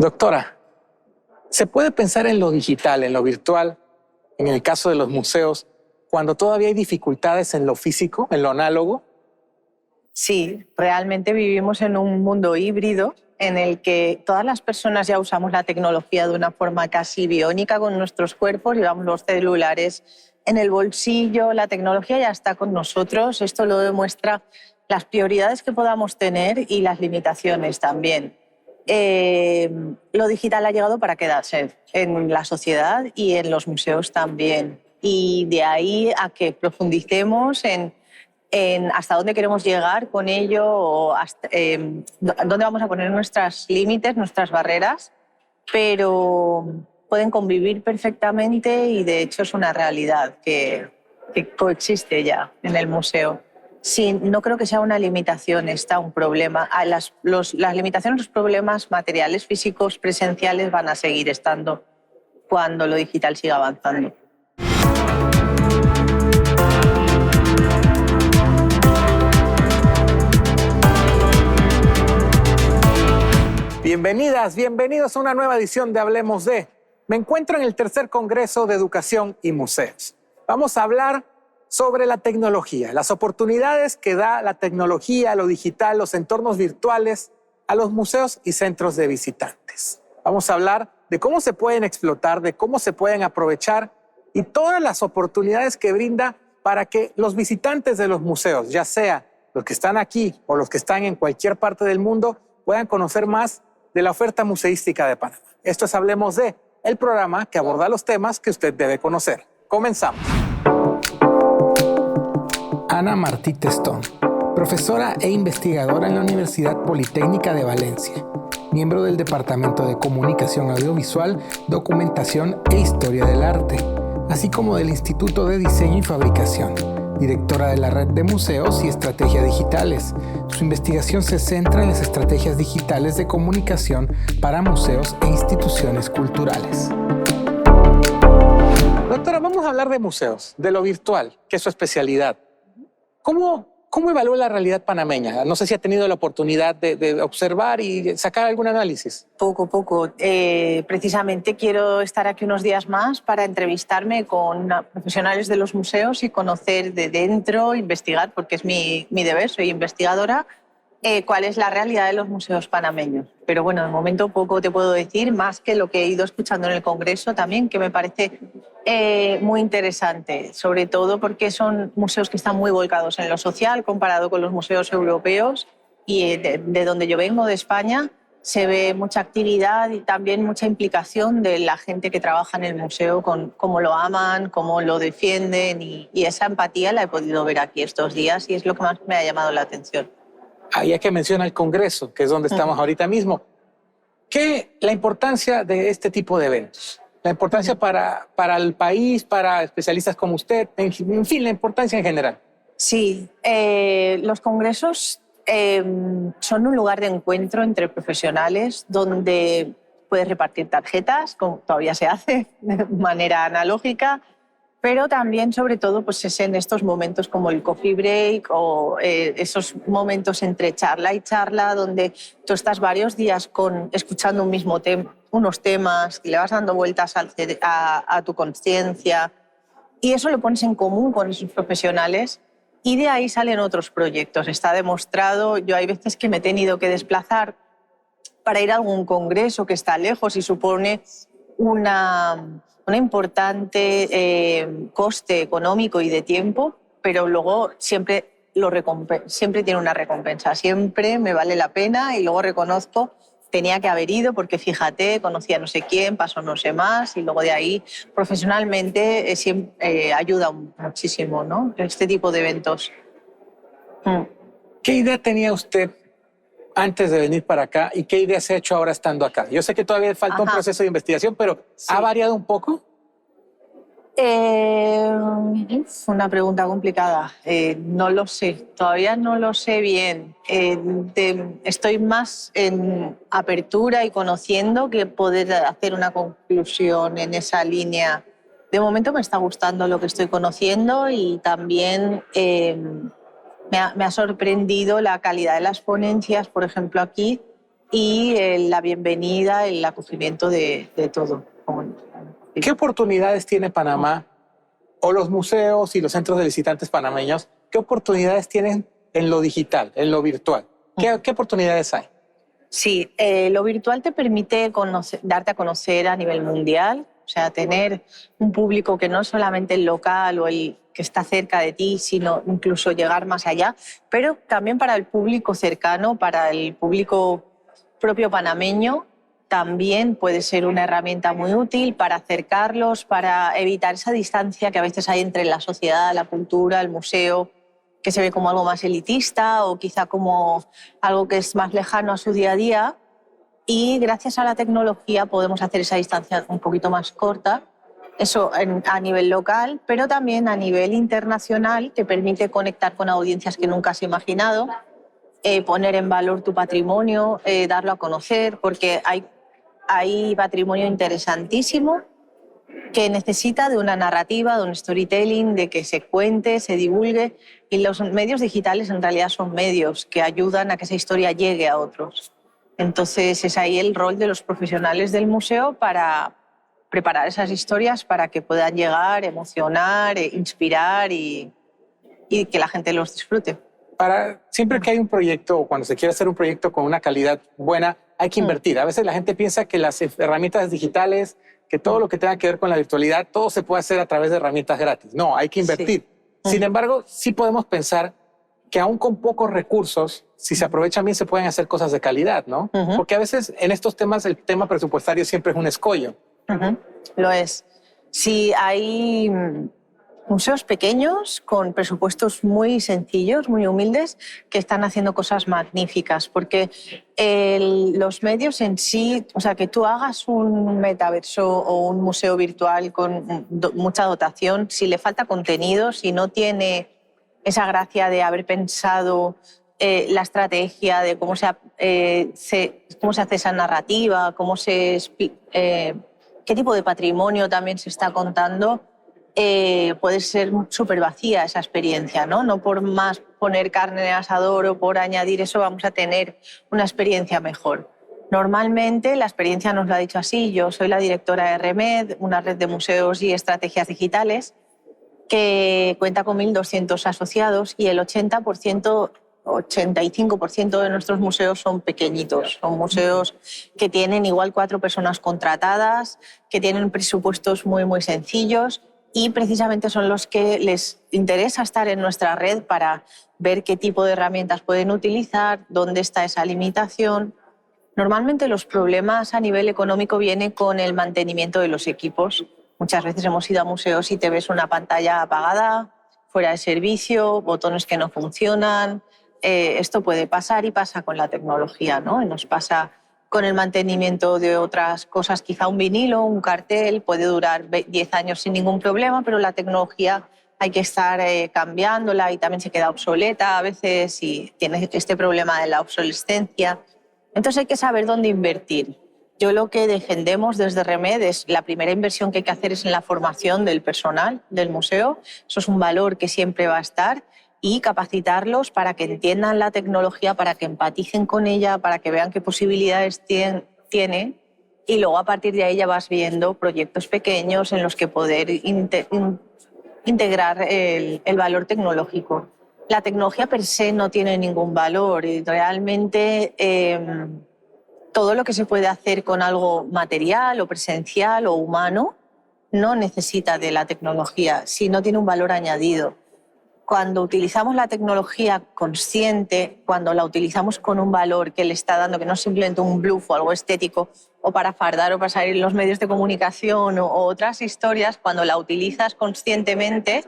Doctora, ¿se puede pensar en lo digital, en lo virtual, en el caso de los museos, cuando todavía hay dificultades en lo físico, en lo análogo? Sí, realmente vivimos en un mundo híbrido en el que todas las personas ya usamos la tecnología de una forma casi biónica con nuestros cuerpos, llevamos los celulares en el bolsillo, la tecnología ya está con nosotros, esto lo demuestra las prioridades que podamos tener y las limitaciones también. Lo digital ha llegado para quedarse en la sociedad y en los museos también. Y de ahí a que profundicemos en hasta dónde queremos llegar con ello o dónde vamos a poner nuestros límites, nuestras barreras, pero pueden convivir perfectamente y de hecho es una realidad que coexiste ya en el museo. Sí, no creo que sea una limitación, está un problema. Las limitaciones, los problemas materiales, físicos, presenciales van a seguir estando cuando lo digital siga avanzando. Bienvenidas, bienvenidos a una nueva edición de Hablemos de. Me encuentro en el tercer Congreso de Educación y Museos. Vamos a hablar sobre la tecnología, las oportunidades que da la tecnología, lo digital, los entornos virtuales a los museos y centros de visitantes. Vamos a hablar de cómo se pueden explotar, de cómo se pueden aprovechar y todas las oportunidades que brinda para que los visitantes de los museos, ya sea los que están aquí o los que están en cualquier parte del mundo, puedan conocer más de la oferta museística de Panamá. Esto es Hablemos de, el programa que aborda los temas que usted debe conocer. Comenzamos. Ana Martí Testón, profesora e investigadora en la Universidad Politécnica de Valencia, miembro del Departamento de Comunicación Audiovisual, Documentación e Historia del Arte, así como del Instituto de Diseño y Fabricación, directora de la Red de Museos y Estrategias Digitales. Su investigación se centra en las estrategias digitales de comunicación para museos e instituciones culturales. Doctora, vamos a hablar de museos, de lo virtual, que es su especialidad. ¿Cómo evalúa la realidad panameña? No sé si ha tenido la oportunidad de observar y sacar algún análisis. Poco. Precisamente quiero estar aquí unos días más para entrevistarme con profesionales de los museos y conocer de dentro, investigar, porque es mi deber, soy investigadora, cuál es la realidad de los museos panameños. Pero bueno, de momento poco te puedo decir, más que lo que he ido escuchando en el Congreso también, que me parece muy interesante, sobre todo porque son museos que están muy volcados en lo social comparado con los museos europeos y de donde yo vengo, de España, se ve mucha actividad y también mucha implicación de la gente que trabaja en el museo con cómo lo aman, cómo lo defienden y esa empatía la he podido ver aquí estos días y es lo que más me ha llamado la atención. Ahí es que menciona el Congreso, que es donde estamos ahorita mismo. La importancia de este tipo de eventos, la importancia para el país, para especialistas como usted, en fin, la importancia en general. Sí, los congresos son un lugar de encuentro entre profesionales donde puedes repartir tarjetas, como todavía se hace de manera analógica, pero también, sobre todo, pues es en estos momentos como el coffee break o esos momentos entre charla y charla donde tú estás varios días escuchando unos temas y le vas dando vueltas a tu conciencia y eso lo pones en común con esos profesionales y de ahí salen otros proyectos. Está demostrado, yo hay veces que me he tenido que desplazar para ir a algún congreso que está lejos y supone un importante coste económico y de tiempo, pero luego siempre tiene una recompensa, siempre me vale la pena y luego reconozco, tenía que haber ido porque fíjate, conocía a no sé quién, pasó no sé más y luego de ahí profesionalmente ayuda muchísimo, ¿no? Este tipo de eventos. ¿Qué idea tenía usted antes de venir para acá y qué ideas se ha hecho ahora estando acá? Yo sé que todavía falta un proceso de investigación, pero sí. ¿Ha variado un poco? Una pregunta complicada. No lo sé, todavía no lo sé bien. Estoy más en apertura y conociendo que poder hacer una conclusión en esa línea. De momento me está gustando lo que estoy conociendo y también me ha sorprendido la calidad de las ponencias, por ejemplo aquí, y la bienvenida, el acogimiento de todo. ¿Qué oportunidades tiene Panamá o los museos y los centros de visitantes panameños? ¿Qué oportunidades tienen en lo digital, en lo virtual? ¿Qué oportunidades hay? Sí, lo virtual te permite darte a conocer a nivel mundial, o sea, tener un público que no es solamente el local o el que está cerca de ti, sino incluso llegar más allá, pero también para el público cercano, para el público propio panameño, también puede ser una herramienta muy útil para acercarlos, para evitar esa distancia que a veces hay entre la sociedad, la cultura, el museo, que se ve como algo más elitista o quizá como algo que es más lejano a su día a día. Y gracias a la tecnología podemos hacer esa distancia un poquito más corta, eso a nivel local, pero también a nivel internacional, te permite conectar con audiencias que nunca has imaginado, poner en valor tu patrimonio, darlo a conocer, porque hay patrimonio interesantísimo que necesita de una narrativa, de un storytelling, de que se cuente, se divulgue, y los medios digitales en realidad son medios que ayudan a que esa historia llegue a otros. Entonces es ahí el rol de los profesionales del museo para preparar esas historias para que puedan llegar, emocionar, inspirar y que la gente los disfrute. Siempre que hay un proyecto o cuando se quiere hacer un proyecto con una calidad buena, hay que invertir. A veces la gente piensa que las herramientas digitales, que todo lo que tenga que ver con la virtualidad, todo se puede hacer a través de herramientas gratis. No, hay que invertir. Sí. Sin embargo, sí podemos pensar que aún con pocos recursos, si se aprovechan bien, se pueden hacer cosas de calidad, ¿no? Porque a veces en estos temas el tema presupuestario siempre es un escollo. Lo es. Sí, hay museos pequeños con presupuestos muy sencillos, muy humildes, que están haciendo cosas magníficas, porque los medios en sí, o sea, que tú hagas un metaverso o un museo virtual con mucha dotación, si le falta contenido, si no tiene esa gracia de haber pensado la estrategia de cómo se hace esa narrativa, qué tipo de patrimonio también se está contando, puede ser súper vacía esa experiencia, ¿no? No por más poner carne en el asador o por añadir eso vamos a tener una experiencia mejor. Normalmente la experiencia nos lo ha dicho así. Yo soy la directora de REMED, una red de museos y estrategias digitales que cuenta con 1.200 asociados y el 85% de nuestros museos son pequeñitos. Son museos que tienen igual 4 personas contratadas, que tienen presupuestos muy, muy sencillos y precisamente son los que les interesa estar en nuestra red para ver qué tipo de herramientas pueden utilizar, dónde está esa limitación. Normalmente los problemas a nivel económico vienen con el mantenimiento de los equipos. Muchas veces hemos ido a museos y te ves una pantalla apagada, fuera de servicio, botones que no funcionan. Esto puede pasar y pasa con la tecnología, ¿no? Nos pasa con el mantenimiento de otras cosas, quizá un vinilo, un cartel, puede durar 10 años sin ningún problema, pero la tecnología hay que estar cambiándola y también se queda obsoleta a veces y tiene este problema de la obsolescencia. Entonces hay que saber dónde invertir. Yo lo que defendemos desde REMED es la primera inversión que hay que hacer es en la formación del personal del museo. Eso es un valor que siempre va a estar y capacitarlos para que entiendan la tecnología, para que empaticen con ella, para que vean qué posibilidades tiene y luego a partir de ahí ya vas viendo proyectos pequeños en los que poder integrar el valor tecnológico. La tecnología per se no tiene ningún valor y realmente todo lo que se puede hacer con algo material o presencial o humano no necesita de la tecnología si no tiene un valor añadido. Cuando utilizamos la tecnología consciente, cuando la utilizamos con un valor que le está dando, que no es simplemente un bluff o algo estético, o para fardar o para salir en los medios de comunicación o otras historias, cuando la utilizas conscientemente,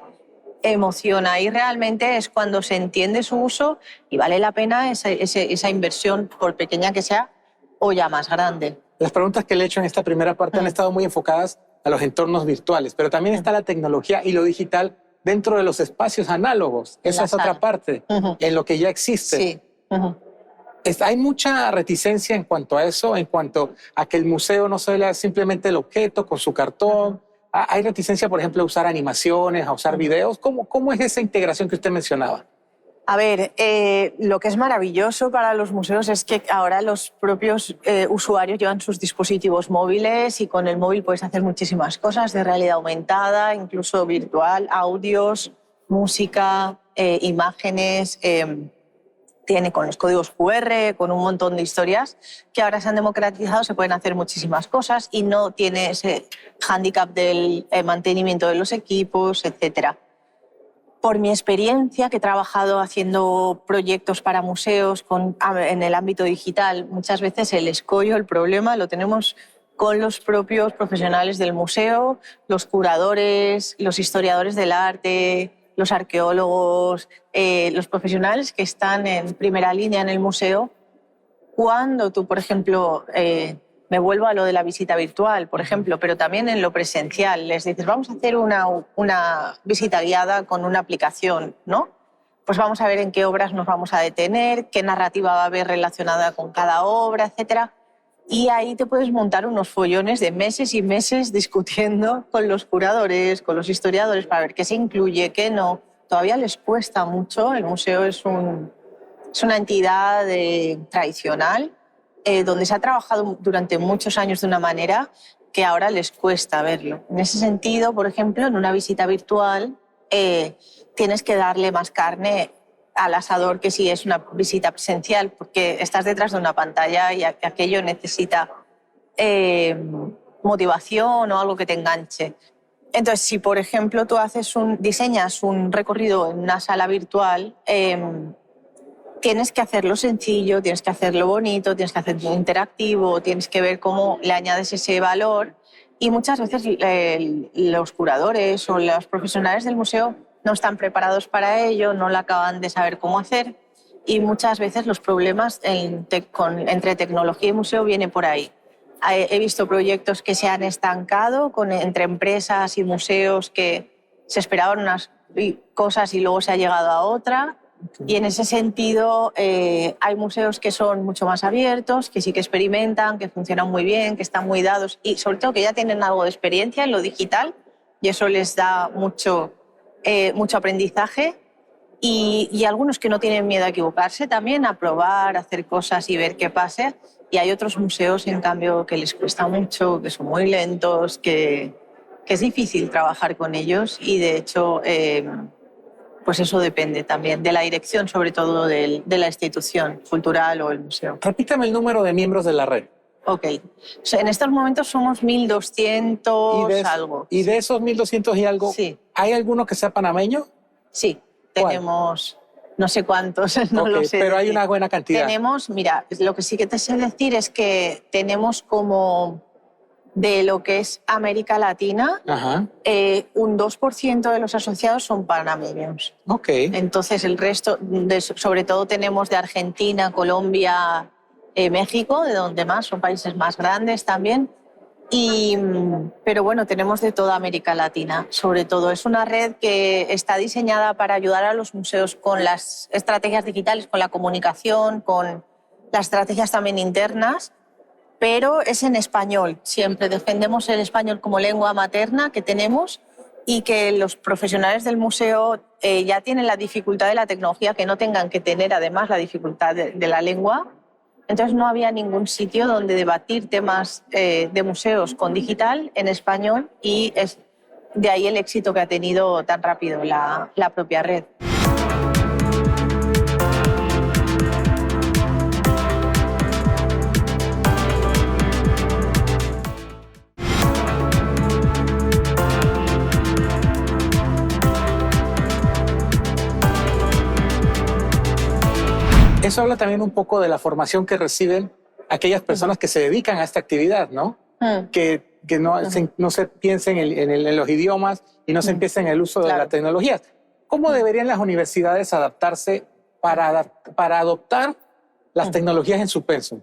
emociona y realmente es cuando se entiende su uso y vale la pena esa inversión, por pequeña que sea, o ya más grande. Las preguntas que le he hecho en esta primera parte han estado muy enfocadas a los entornos virtuales, pero también está la tecnología y lo digital dentro de los espacios análogos. Esa es otra parte, en lo que ya existe. Sí. Hay mucha reticencia en cuanto a eso, en cuanto a que el museo no sea simplemente el objeto con su cartón. Hay reticencia, por ejemplo, a usar animaciones, a usar videos. ¿Cómo es esa integración que usted mencionaba? A ver, lo que es maravilloso para los museos es que ahora los propios usuarios llevan sus dispositivos móviles y con el móvil puedes hacer muchísimas cosas de realidad aumentada, incluso virtual, audios, música, imágenes. Tiene con los códigos QR, con un montón de historias que ahora se han democratizado, se pueden hacer muchísimas cosas y no tiene ese hándicap del mantenimiento de los equipos, etcétera. Por mi experiencia, que he trabajado haciendo proyectos para museos en el ámbito digital, muchas veces el escollo, el problema, lo tenemos con los propios profesionales del museo, los curadores, los historiadores del arte, los arqueólogos, los profesionales que están en primera línea en el museo. Cuando tú, por ejemplo, me vuelvo a lo de la visita virtual, por ejemplo, pero también en lo presencial, les dices, vamos a hacer una visita guiada con una aplicación, ¿no? Pues vamos a ver en qué obras nos vamos a detener, qué narrativa va a haber relacionada con cada obra, etcétera. Y ahí te puedes montar unos follones de meses y meses discutiendo con los curadores, con los historiadores, para ver qué se incluye, qué no. Todavía les cuesta mucho. El museo es una entidad tradicional donde se ha trabajado durante muchos años de una manera que ahora les cuesta verlo. En ese sentido, por ejemplo, en una visita virtual tienes que darle más carne al asador que si es una visita presencial, porque estás detrás de una pantalla y aquello necesita motivación o algo que te enganche. Entonces, si por ejemplo tú diseñas un recorrido en una sala virtual, tienes que hacerlo sencillo, tienes que hacerlo bonito, tienes que hacerlo interactivo, tienes que ver cómo le añades ese valor. Y muchas veces los curadores o los profesionales del museo no están preparados para ello, no lo acaban de saber cómo hacer. Y muchas veces los problemas entre tecnología y museo vienen por ahí. He visto proyectos que se han estancado entre empresas y museos que se esperaban unas cosas y luego se ha llegado a otra. Y en ese sentido hay museos que son mucho más abiertos, que sí que experimentan, que funcionan muy bien, que están muy dados y sobre todo que ya tienen algo de experiencia en lo digital y eso les da mucho aprendizaje. Y algunos que no tienen miedo a equivocarse también, a probar, a hacer cosas y ver qué pasa. Y hay otros museos, en cambio, que les cuesta mucho, que son muy lentos, que es difícil trabajar con ellos y de hecho pues eso depende también de la dirección, sobre todo de la institución cultural o el museo. Repítame el número de miembros de la red. Ok. O sea, en estos momentos somos 1.200 algo. ¿Y de esos 1.200 y algo, sí, hay alguno que sea panameño? Sí, tenemos no sé cuántos, no lo sé. Pero hay una buena cantidad. Tenemos, mira, lo que sí que te sé decir es que tenemos como de lo que es América Latina, un 2% de los asociados son panameños. Entonces el resto, sobre todo tenemos de Argentina, Colombia, México, de donde más, son países más grandes también. Pero bueno, tenemos de toda América Latina, sobre todo. Es una red que está diseñada para ayudar a los museos con las estrategias digitales, con la comunicación, con las estrategias también internas, pero es en español. Siempre defendemos el español como lengua materna que tenemos y que los profesionales del museo ya tienen la dificultad de la tecnología, que no tengan que tener además la dificultad de la lengua. Entonces no había ningún sitio donde debatir temas de museos con digital en español y es de ahí el éxito que ha tenido tan rápido la propia red. Eso habla también un poco de la formación que reciben aquellas personas que se dedican a esta actividad, ¿no? Que no se piensen en los idiomas y no se empiece en el uso de la tecnología. ¿Cómo deberían las universidades adaptarse para adoptar las tecnologías en su pensum?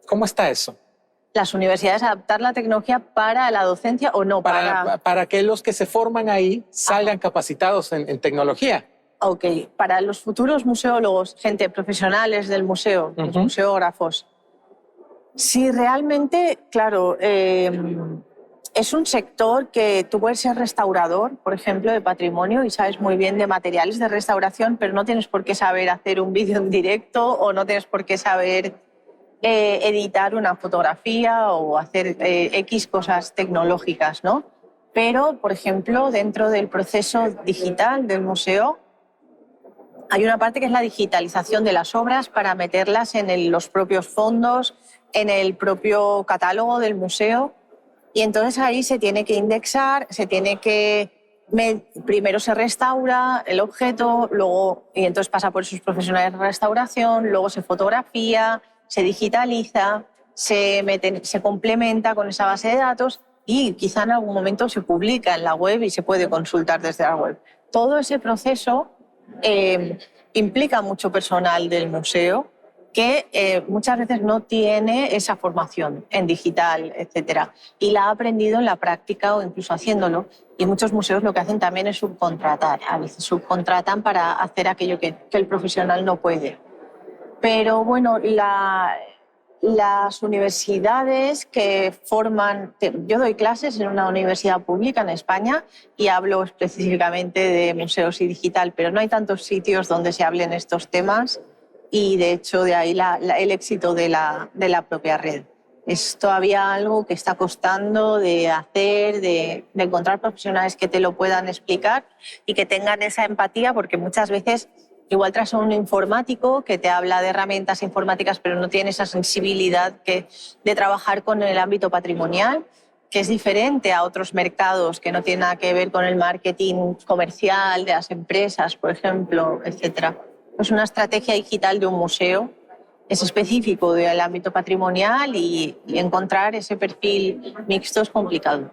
¿Cómo está eso? ¿Las universidades adaptar la tecnología para la docencia o no? Para que los que se forman ahí salgan capacitados en tecnología. Ok, para los futuros museólogos, gente profesionales del museo, los museógrafos, si realmente, claro, Es un sector que tú puedes ser restaurador, por ejemplo, de patrimonio y sabes muy bien de materiales de restauración, pero no tienes por qué saber hacer un vídeo en directo o no tienes por qué saber editar una fotografía o hacer X cosas tecnológicas, ¿no? Pero, por ejemplo, dentro del proceso digital del museo hay una parte que es la digitalización de las obras para meterlas en los propios fondos, en el propio catálogo del museo. Y entonces ahí se tiene que indexar, primero se restaura el objeto, luego, y entonces pasa por sus profesionales de restauración, luego se fotografía, se digitaliza, se complementa con esa base de datos y quizá en algún momento se publica en la web y se puede consultar desde la web. Todo ese proceso implica mucho personal del museo que muchas veces no tiene esa formación en digital, etcétera, y la ha aprendido en la práctica o incluso haciéndolo. Y muchos museos lo que hacen también es subcontratar. A veces subcontratan para hacer aquello que el profesional no puede. Pero bueno, las universidades que forman... Yo doy clases en una universidad pública en España y hablo específicamente de museos y digital, pero no hay tantos sitios donde se hablen estos temas. Y de hecho de ahí el éxito de la propia red. Es todavía algo que está costando de hacer, de encontrar profesionales que te lo puedan explicar y que tengan esa empatía, porque muchas veces igual traes a un informático que te habla de herramientas informáticas pero no tiene esa sensibilidad de trabajar con el ámbito patrimonial, que es diferente a otros mercados que no tienen nada que ver con el marketing comercial de las empresas, por ejemplo, etcétera. Es una estrategia digital de un museo, es específico del ámbito patrimonial y encontrar ese perfil mixto es complicado.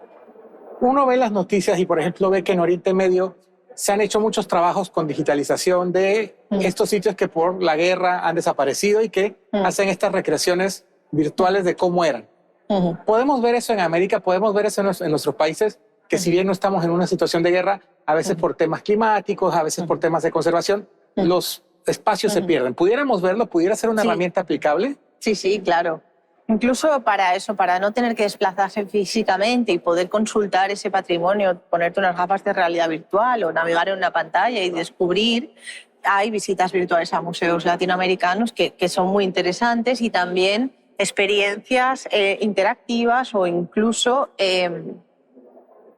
Uno ve las noticias y, por ejemplo, ve que en Oriente Medio se han hecho muchos trabajos con digitalización de estos sitios que por la guerra han desaparecido y que hacen estas recreaciones virtuales de cómo eran. Podemos ver eso en América, podemos ver eso en nuestros países, que si bien no estamos en una situación de guerra, a veces por temas climáticos, a veces por temas de conservación, los espacios se pierden. ¿Pudiéramos verlo? ¿Pudiera ser una herramienta aplicable? Sí, sí, claro. Incluso para eso, para no tener que desplazarse físicamente y poder consultar ese patrimonio, ponerte unas gafas de realidad virtual o navegar en una pantalla y descubrir. Hay visitas virtuales a museos latinoamericanos que son muy interesantes y también experiencias interactivas o incluso...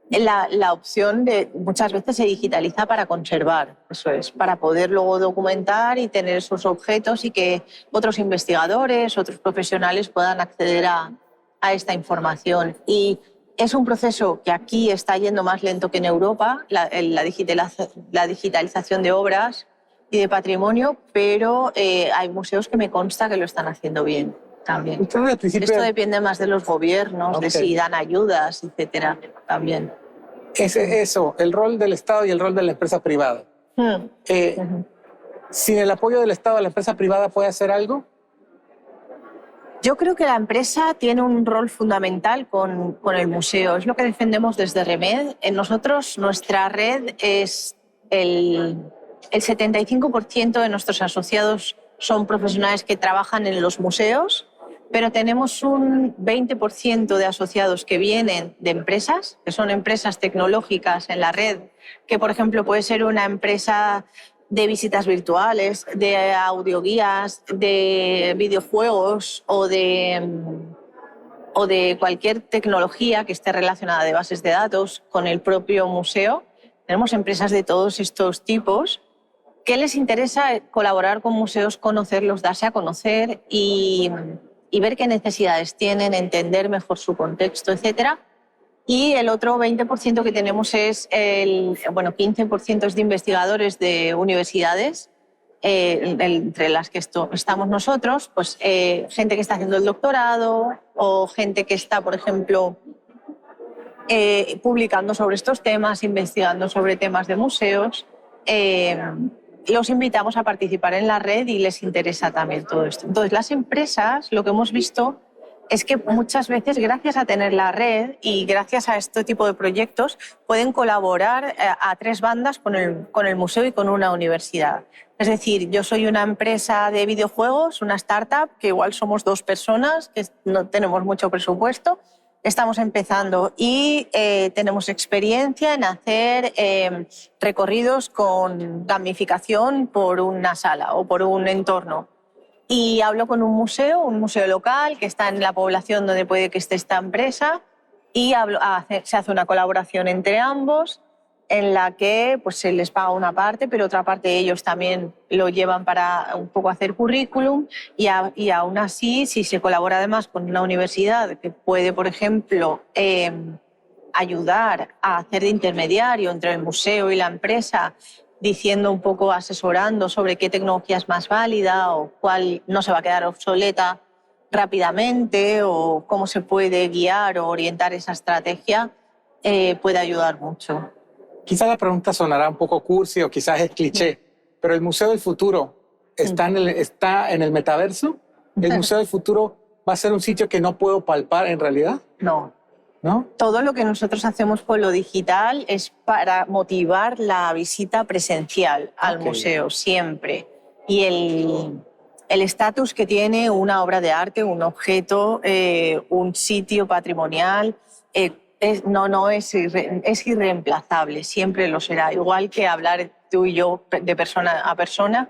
La opción de muchas veces se digitaliza para conservar, eso es, para poder luego documentar y tener esos objetos y que otros investigadores, otros profesionales puedan acceder a esta información. Y es un proceso que aquí está yendo más lento que en Europa, la digitalización de obras y de patrimonio, pero hay museos que me consta que lo están haciendo bien también. Esto depende más de los gobiernos, de si dan ayudas, etcétera, también. Es eso, el rol del Estado y el rol de la empresa privada. ¿Sin el apoyo del Estado, la empresa privada puede hacer algo? Yo creo que la empresa tiene un rol fundamental con el museo. Es lo que defendemos desde REMED. En nosotros, nuestra red es el 75% de nuestros asociados son profesionales que trabajan en los museos, pero tenemos un 20% de asociados que vienen de empresas, que son empresas tecnológicas en la red, que por ejemplo puede ser una empresa de visitas virtuales, de audioguías, de videojuegos o de cualquier tecnología que esté relacionada de bases de datos con el propio museo. Tenemos empresas de todos estos tipos que les interesa colaborar con museos, conocerlos, darse a conocer y ver qué necesidades tienen, entender mejor su contexto, etc. Y el otro 20% que tenemos es 15% es de investigadores de universidades, entre las que estamos nosotros, pues gente que está haciendo el doctorado o gente que está, por ejemplo, publicando sobre estos temas, investigando sobre temas de museos. Los invitamos a participar en la red y les interesa también todo esto. Entonces, las empresas, lo que hemos visto es que muchas veces, gracias a tener la red y gracias a este tipo de proyectos, pueden colaborar a tres bandas con el museo y con una universidad. Es decir, yo soy una empresa de videojuegos, una startup, que igual somos 2 personas, que no tenemos mucho presupuesto, Estamos empezando y tenemos experiencia en hacer recorridos con gamificación por una sala o por un entorno. Y hablo con un museo local que está en la población donde puede que esté esta empresa y se hace una colaboración entre ambos en la que pues, se les paga una parte, pero otra parte ellos también lo llevan para un poco hacer currículum y aún así, si se colabora además con una universidad que puede, por ejemplo, ayudar a hacer de intermediario entre el museo y la empresa, diciendo un poco, asesorando sobre qué tecnología es más válida o cuál no se va a quedar obsoleta rápidamente o cómo se puede guiar o orientar esa estrategia, puede ayudar mucho. Quizás la pregunta sonará un poco cursi o quizás es cliché, pero el Museo del Futuro está en el metaverso. ¿El Museo del Futuro va a ser un sitio que no puedo palpar en realidad? No. ¿No? Todo lo que nosotros hacemos con lo digital es para motivar la visita presencial al museo, siempre. Y el estatus que tiene una obra de arte, un objeto, un sitio patrimonial, es irreemplazable, siempre lo será. Igual que hablar tú y yo de persona a persona,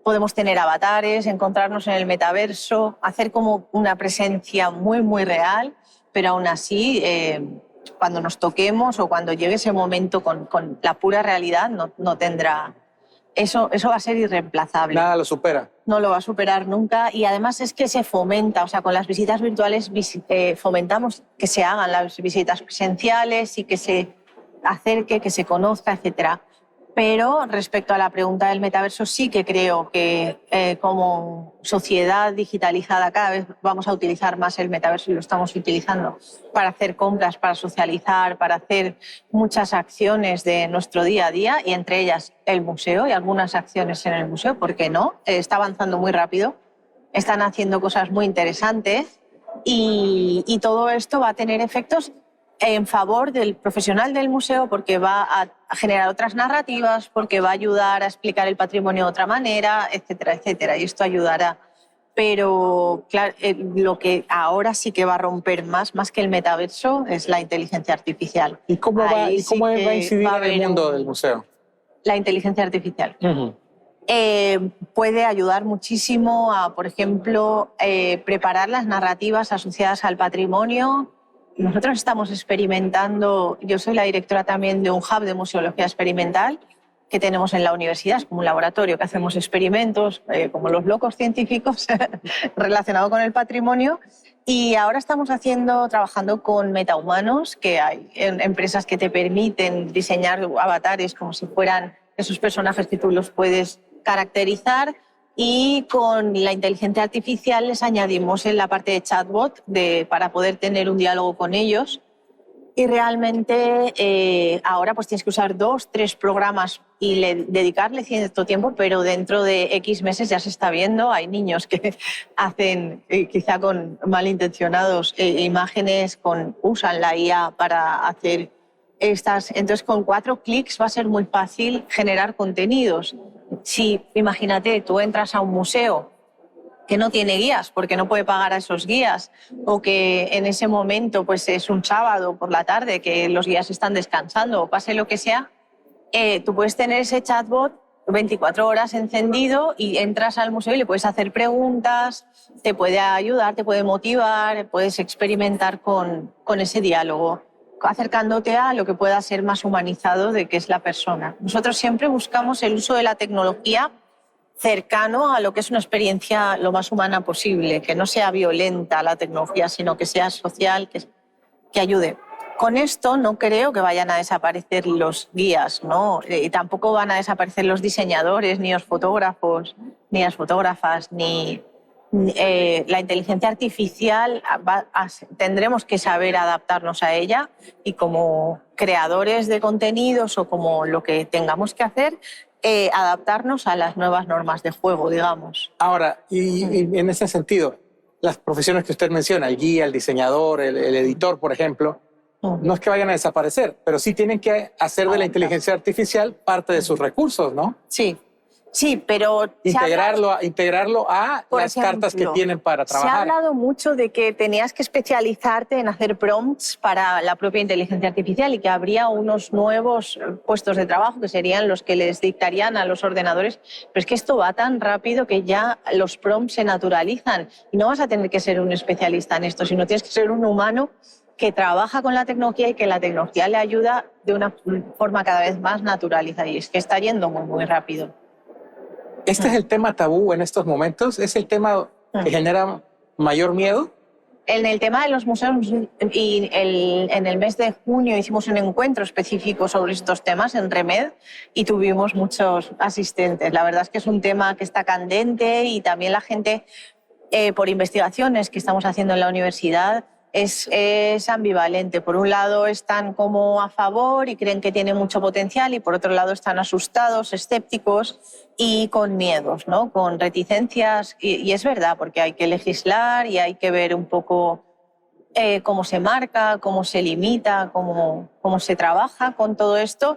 podemos tener avatares, encontrarnos en el metaverso, hacer como una presencia muy, muy real, pero aún así, cuando nos toquemos o cuando llegue ese momento con la pura realidad, no tendrá... Eso va a ser irreemplazable. Nada lo supera. No lo va a superar nunca y además es que se fomenta, o sea, con las visitas virtuales fomentamos que se hagan las visitas presenciales y que se acerque, que se conozca, etcétera. Pero respecto a la pregunta del metaverso, sí que creo que como sociedad digitalizada cada vez vamos a utilizar más el metaverso y lo estamos utilizando para hacer compras, para socializar, para hacer muchas acciones de nuestro día a día y entre ellas el museo y algunas acciones en el museo, ¿por qué no? Está avanzando muy rápido, están haciendo cosas muy interesantes y todo esto va a tener efectos en favor del profesional del museo porque va a generar otras narrativas, porque va a ayudar a explicar el patrimonio de otra manera, etcétera, etcétera. Y esto ayudará. Pero claro, lo que ahora sí que va a romper más que el metaverso es la inteligencia artificial. ¿Y cómo va a incidir en el mundo del museo? La inteligencia artificial. Puede ayudar muchísimo a, por ejemplo, preparar las narrativas asociadas al patrimonio. Nosotros estamos experimentando, yo soy la directora también de un hub de museología experimental que tenemos en la universidad, es como un laboratorio que hacemos experimentos, como los locos científicos, relacionados con el patrimonio. Y ahora estamos trabajando con metahumanos, que hay empresas que te permiten diseñar avatares como si fueran esos personajes que tú los puedes caracterizar. Y con la inteligencia artificial les añadimos en la parte de chatbot para poder tener un diálogo con ellos. Y realmente ahora pues tienes que usar 2, 3 programas y dedicarle cierto tiempo, pero dentro de X meses ya se está viendo. Hay niños que hacen, quizá con malintencionados, imágenes, usan la IA para hacer estas. Entonces con 4 clics va a ser muy fácil generar contenidos. Si, imagínate, tú entras a un museo que no tiene guías porque no puede pagar a esos guías o que en ese momento pues, es un sábado por la tarde que los guías están descansando o pase lo que sea, tú puedes tener ese chatbot 24 horas encendido y entras al museo y le puedes hacer preguntas, te puede ayudar, te puede motivar, puedes experimentar con ese diálogo, acercándote a lo que pueda ser más humanizado de qué es la persona. Nosotros siempre buscamos el uso de la tecnología cercano a lo que es una experiencia lo más humana posible, que no sea violenta la tecnología, sino que sea social, que ayude. Con esto no creo que vayan a desaparecer los guías, ¿no? Y tampoco van a desaparecer los diseñadores, ni los fotógrafos, ni las fotógrafas, ni la inteligencia artificial. Tendremos que saber adaptarnos a ella y como creadores de contenidos o como lo que tengamos que hacer, adaptarnos a las nuevas normas de juego, digamos. Ahora, y en ese sentido, las profesiones que usted menciona, el guía, el diseñador, el editor, por ejemplo, no es que vayan a desaparecer, pero sí tienen que hacer de la inteligencia artificial parte de sus recursos, ¿no? Sí. Sí, pero integrarlo a por las ejemplo, cartas que tienen para se ha trabajar. hablado mucho de que tenías que especializarte en hacer prompts para la propia inteligencia artificial y que habría unos nuevos puestos de trabajo que serían los que les dictarían a los ordenadores. Pero es que esto va tan rápido que ya los prompts se naturalizan y no vas a tener que ser un especialista en esto, sino tienes que ser un humano que trabaja con la tecnología y que la tecnología le ayuda de una forma cada vez más naturalizada. Y es que está yendo muy, muy rápido. Este es el tema tabú en estos momentos, es el tema que genera mayor miedo. En el tema de los museos, y en el mes de junio hicimos un encuentro específico sobre estos temas en Remed y tuvimos muchos asistentes. La verdad es que es un tema que está candente y también la gente, por investigaciones que estamos haciendo en la universidad, es ambivalente. Por un lado están como a favor y creen que tiene mucho potencial y por otro lado están asustados, escépticos y con miedos, ¿no? Con reticencias. Y es verdad, porque hay que legislar y hay que ver un poco cómo se marca, cómo se limita, cómo se trabaja con todo esto.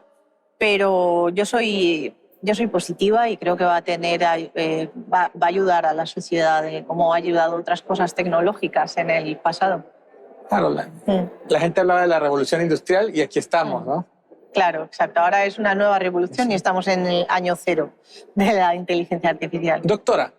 Pero yo soy positiva y creo que va a ayudar a la sociedad como ha ayudado otras cosas tecnológicas en el pasado. Claro, la gente hablaba de la revolución industrial y aquí estamos, ¿no? Claro, exacto. Ahora es una nueva revolución y estamos en el año cero de la inteligencia artificial. Doctora,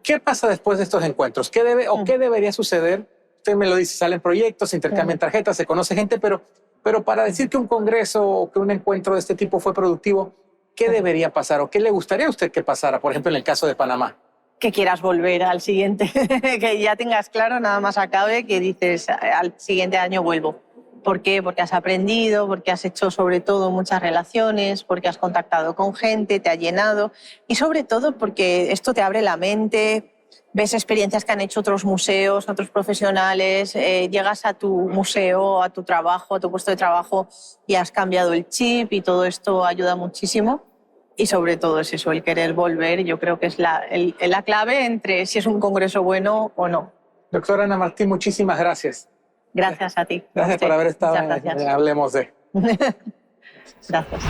¿qué pasa después de estos encuentros? ¿Qué debería suceder? Usted me lo dice, salen proyectos, se intercambian tarjetas, se conoce gente, pero para decir que un congreso o que un encuentro de este tipo fue productivo, ¿qué debería pasar o qué le gustaría a usted que pasara, por ejemplo, en el caso de Panamá? Que quieras volver al siguiente, que ya tengas claro, nada más acabe, que dices al siguiente año vuelvo. ¿Por qué? Porque has aprendido, porque has hecho sobre todo muchas relaciones, porque has contactado con gente, te ha llenado y sobre todo porque esto te abre la mente, ves experiencias que han hecho otros museos, otros profesionales, llegas a tu museo, a tu trabajo, a tu puesto de trabajo y has cambiado el chip y todo esto ayuda muchísimo. Y sobre todo es eso, el querer volver, yo creo que es la clave entre si es un congreso bueno o no. Doctora Ana Martín, muchísimas gracias. Gracias a ti. Gracias por haber estado en Hablemos de. Gracias.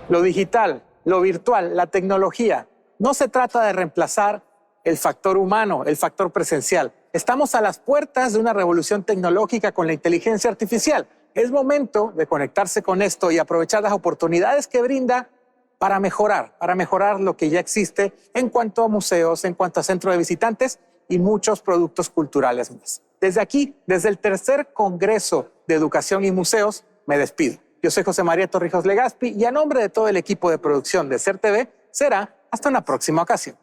Lo digital, lo virtual, la tecnología, no se trata de reemplazar el factor humano, el factor presencial. Estamos a las puertas de una revolución tecnológica con la inteligencia artificial. Es momento de conectarse con esto y aprovechar las oportunidades que brinda para mejorar lo que ya existe en cuanto a museos, en cuanto a centros de visitantes y muchos productos culturales más. Desde aquí, desde el tercer Congreso de Educación y Museos, me despido. Yo soy José María Torrijos Legaspi y a nombre de todo el equipo de producción de SER TV, será hasta una próxima ocasión.